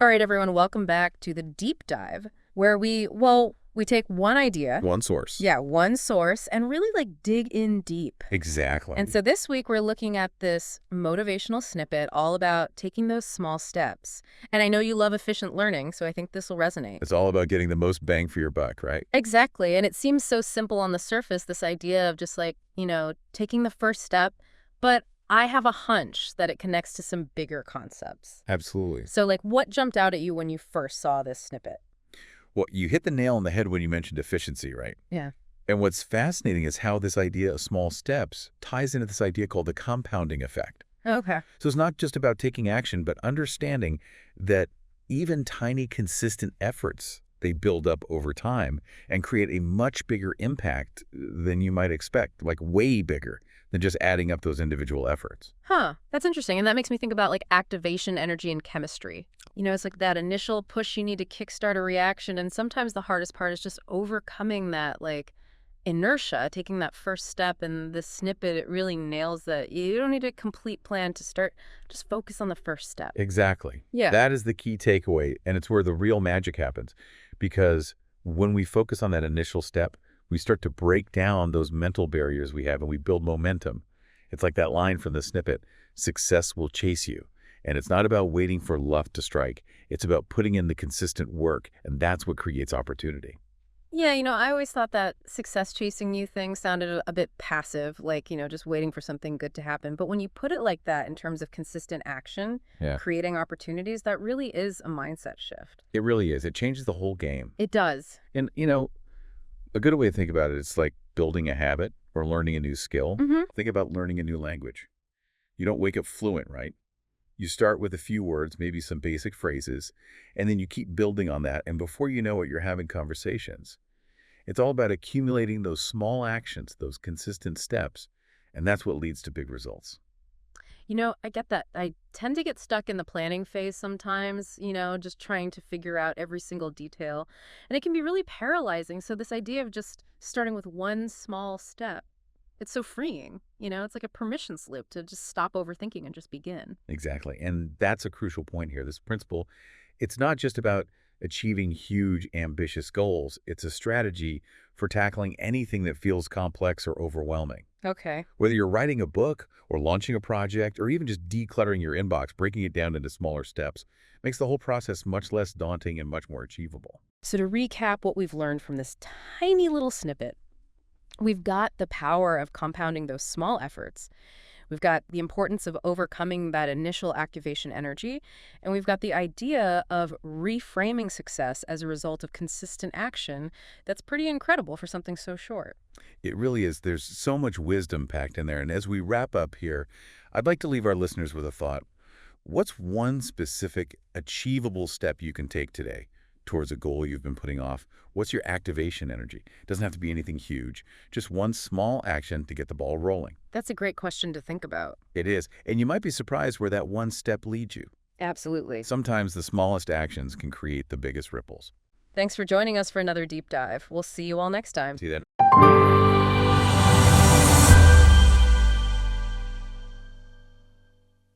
All right, everyone, welcome back to the deep dive where we take one idea. One source. Yeah, one source and really dig in deep. Exactly. And so this week we're looking at this motivational snippet all about taking those small steps. And I know you love efficient learning, so I think this will resonate. It's all about getting the most bang for your buck, right? Exactly. And it seems so simple on the surface, this idea of just taking the first step. But I have a hunch that it connects to some bigger concepts. Absolutely. So what jumped out at you when you first saw this snippet? Well, you hit the nail on the head when you mentioned efficiency, right? Yeah. And what's fascinating is how this idea of small steps ties into this idea called the compounding effect. Okay. So it's not just about taking action, but understanding that even tiny, consistent efforts, they build up over time and create a much bigger impact than you might expect, like way bigger than just adding up those individual efforts. Huh. That's interesting. And that makes me think about activation energy in chemistry. It's that initial push you need to kickstart a reaction. And sometimes the hardest part is just overcoming that inertia, taking that first step. And this snippet, it really nails that. You don't need a complete plan to start. Just focus on the first step. Exactly. Yeah. That is the key takeaway. And it's where the real magic happens. Because when we focus on that initial step, we start to break down those mental barriers we have and we build momentum. It's like that line from the snippet, success will chase you. And it's not about waiting for luck to strike. It's about putting in the consistent work, and that's what creates opportunity. Yeah, I always thought that success chasing you thing sounded a bit passive, just waiting for something good to happen. But when you put it like that in terms of consistent action, Yeah. creating opportunities, that really is a mindset shift. It really is. It changes the whole game. It does. And, a good way to think about it is like building a habit or learning a new skill. Mm-hmm. Think about learning a new language. You don't wake up fluent, right? You start with a few words, maybe some basic phrases, and then you keep building on that. And before you know it, you're having conversations. It's all about accumulating those small actions, those consistent steps, and that's what leads to big results. I get that. I tend to get stuck in the planning phase sometimes, just trying to figure out every single detail. And it can be really paralyzing. So this idea of just starting with one small step, it's so freeing. It's like a permission slip to just stop overthinking and just begin. Exactly. And that's a crucial point here. This principle, it's not just about achieving huge, ambitious goals. It's a strategy for tackling anything that feels complex or overwhelming. Okay. Whether you're writing a book or launching a project or even just decluttering your inbox, breaking it down into smaller steps makes the whole process much less daunting and much more achievable. So to recap what we've learned from this tiny little snippet, we've got the power of compounding those small efforts. We've got the importance of overcoming that initial activation energy, and we've got the idea of reframing success as a result of consistent action. That's pretty incredible for something so short. It really is. There's so much wisdom packed in there. And as we wrap up here, I'd like to leave our listeners with a thought. What's one specific achievable step you can take today towards a goal you've been putting off? What's your activation energy? It doesn't have to be anything huge, just one small action to get the ball rolling. That's a great question to think about. It is. And you might be surprised where that one step leads you. Absolutely. Sometimes the smallest actions can create the biggest ripples. Thanks for joining us for another deep dive. We'll see you all next time. See that?